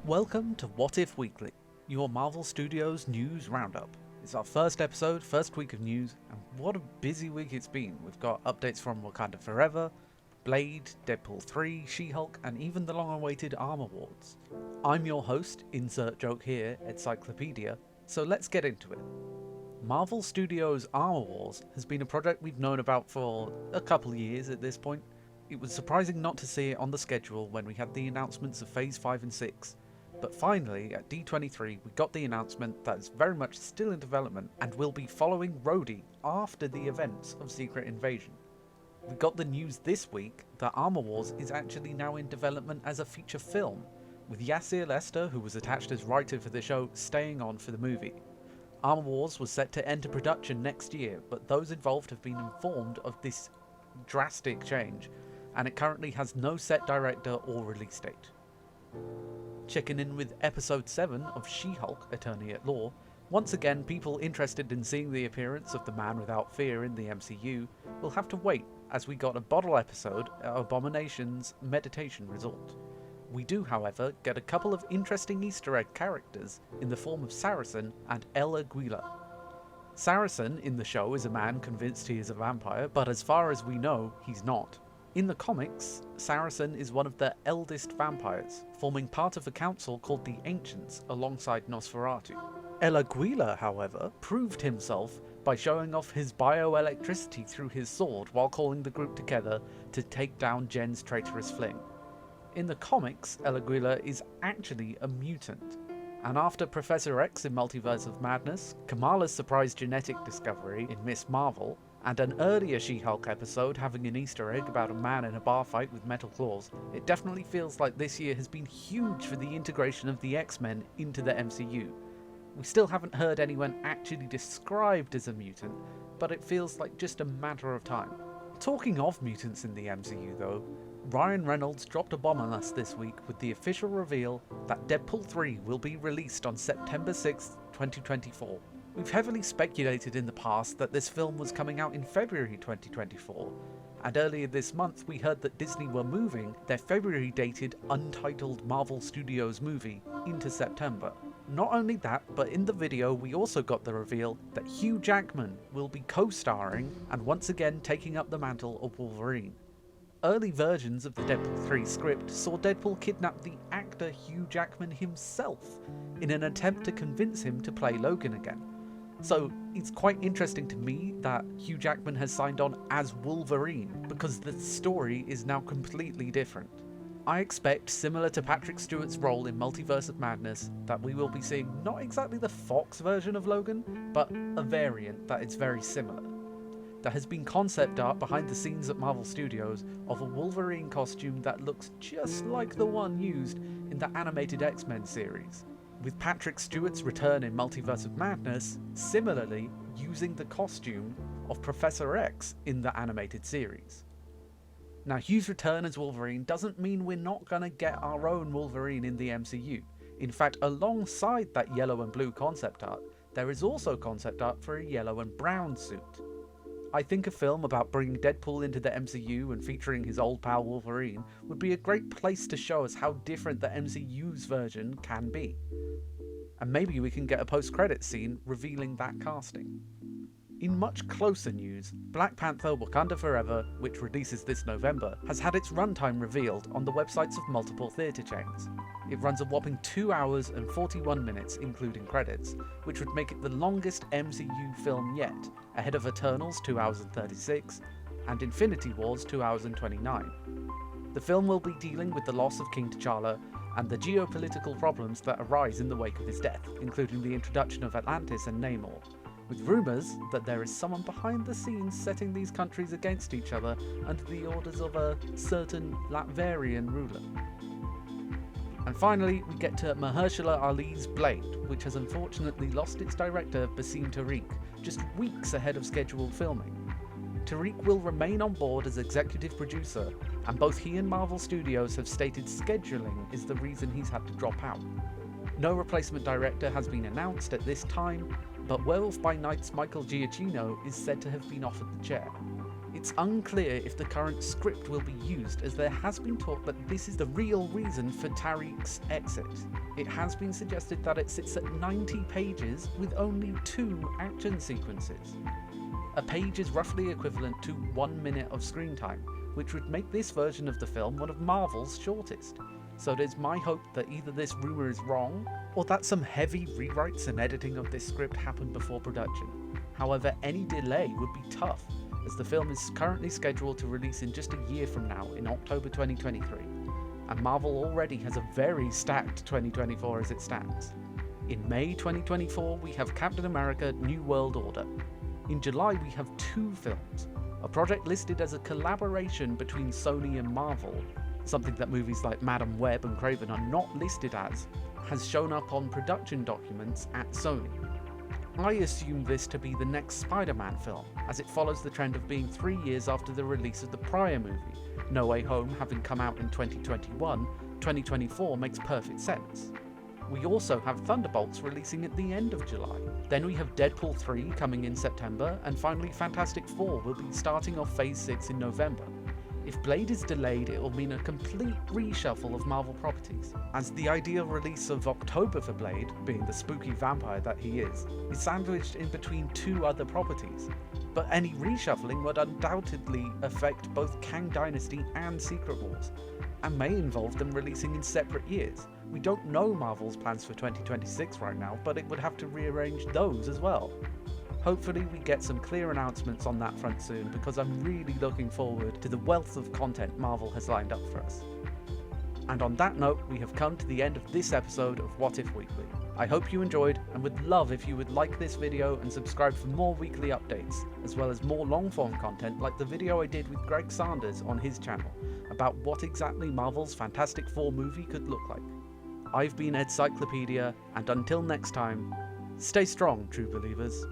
Welcome to What If Weekly, your Marvel Studios news roundup. It's our first episode, first week of news, and what a busy week it's been. We've got updates from Wakanda Forever, Blade, Deadpool 3, SheHulk, and even the long-awaited ARM Awards. I'm your host, insert joke here, Encyclopedia, so let's get into it. Marvel Studios' ARM Wars has been a project we've known about for a couple of years at this point. It was surprising not to see it on the schedule when we had the announcements of Phase 5 and 6. But finally, at D23, we got the announcement that is very much still in development and will be following Rhodey after the events of Secret Invasion. We got the news this week that Armor Wars is actually now in development as a feature film, with Yasir Lester, who was attached as writer for the show, staying on for the movie. Armor Wars was set to enter production next year, but those involved have been informed of this drastic change, and it currently has no set director or release date. Checking in with episode 7 of She-Hulk, Attorney at Law, once again people interested in seeing the appearance of the Man Without Fear in the MCU will have to wait, as we got a bottle episode at Abomination's Meditation Resort. We do, however, get a couple of interesting Easter egg characters in the form of Saracen and El Aguila. Saracen in the show is a man convinced he is a vampire, but as far as we know, he's not. In the comics, Saracen is one of the eldest vampires, forming part of a council called the Ancients alongside Nosferatu. El Aguila, however, proved himself by showing off his bioelectricity through his sword while calling the group together to take down Jen's traitorous fling. In the comics, El Aguila is actually a mutant, and after Professor X in Multiverse of Madness, Kamala's surprise genetic discovery in Miss Marvel, and an earlier She-Hulk episode having an Easter egg about a man in a bar fight with metal claws, it definitely feels like this year has been huge for the integration of the X-Men into the MCU. We still haven't heard anyone actually described as a mutant, but it feels like just a matter of time. Talking of mutants in the MCU though, Ryan Reynolds dropped a bomb on us this week with the official reveal that Deadpool 3 will be released on September 6th, 2024. We've heavily speculated in the past that this film was coming out in February 2024, and earlier this month we heard that Disney were moving their February-dated untitled Marvel Studios movie into September. Not only that, but in the video we also got the reveal that Hugh Jackman will be co-starring and once again taking up the mantle of Wolverine. Early versions of the Deadpool 3 script saw Deadpool kidnap the actor Hugh Jackman himself in an attempt to convince him to play Logan again. So it's quite interesting to me that Hugh Jackman has signed on as Wolverine, because the story is now completely different. I expect, similar to Patrick Stewart's role in Multiverse of Madness, that we will be seeing not exactly the Fox version of Logan, but a variant that is very similar. There has been concept art behind the scenes at Marvel Studios of a Wolverine costume that looks just like the one used in the animated X-Men series, with Patrick Stewart's return in Multiverse of Madness similarly using the costume of Professor X in the animated series. Now, Hugh's return as Wolverine doesn't mean we're not gonna get our own Wolverine in the MCU. In fact, alongside that yellow and blue concept art, there is also concept art for a yellow and brown suit. I think a film about bringing Deadpool into the MCU and featuring his old pal Wolverine would be a great place to show us how different the MCU's version can be. And maybe we can get a post-credits scene revealing that casting. In much closer news, Black Panther: Wakanda Forever, which releases this November, has had its runtime revealed on the websites of multiple theatre chains. It runs a whopping 2 hours and 41 minutes including credits, which would make it the longest MCU film yet, ahead of Eternals 2 hours and 36, and Infinity Wars 2 hours and 29. The film will be dealing with the loss of King T'Challa and the geopolitical problems that arise in the wake of his death, including the introduction of Atlantis and Namor, with rumours that there is someone behind the scenes setting these countries against each other under the orders of a certain Latverian ruler. And finally, we get to Mahershala Ali's Blade, which has unfortunately lost its director Basim Tariq just weeks ahead of scheduled filming. Tariq will remain on board as executive producer, and both he and Marvel Studios have stated scheduling is the reason he's had to drop out. No replacement director has been announced at this time, but Werewolf by Night's Michael Giacchino is said to have been offered the chair. It's unclear if the current script will be used, as there has been talk that this is the real reason for Tariq's exit. It has been suggested that it sits at 90 pages with only 2 action sequences. A page is roughly equivalent to 1 minute of screen time, which would make this version of the film one of Marvel's shortest. So it is my hope that either this rumour is wrong, or that some heavy rewrites and editing of this script happened before production. However, any delay would be tough, as the film is currently scheduled to release in just a year from now, in October 2023, and Marvel already has a very stacked 2024 as it stands. In May 2024 we have Captain America: New World Order. In July we have 2 films, a project listed as a collaboration between Sony and Marvel, something that movies like Madam Web and Kraven are not listed as, has shown up on production documents at Sony. I assume this to be the next Spider-Man film, as it follows the trend of being 3 years after the release of the prior movie. No Way Home having come out in 2021, 2024 makes perfect sense. We also have Thunderbolts releasing at the end of July. Then we have Deadpool 3 coming in September, and finally Fantastic Four will be starting off Phase 6 in November. If Blade is delayed, it will mean a complete reshuffle of Marvel properties, as the ideal release of October for Blade, being the spooky vampire that he is sandwiched in between 2 other properties. But any reshuffling would undoubtedly affect both Kang Dynasty and Secret Wars, and may involve them releasing in separate years. We don't know Marvel's plans for 2026 right now, but it would have to rearrange those as well. Hopefully we get some clear announcements on that front soon, because I'm really looking forward to the wealth of content Marvel has lined up for us. And on that note, we have come to the end of this episode of What If Weekly. I hope you enjoyed, and would love if you would like this video and subscribe for more weekly updates, as well as more long-form content like the video I did with Greg Sanders on his channel, about what exactly Marvel's Fantastic Four movie could look like. I've been Edcyclopedia, and until next time, stay strong, true believers.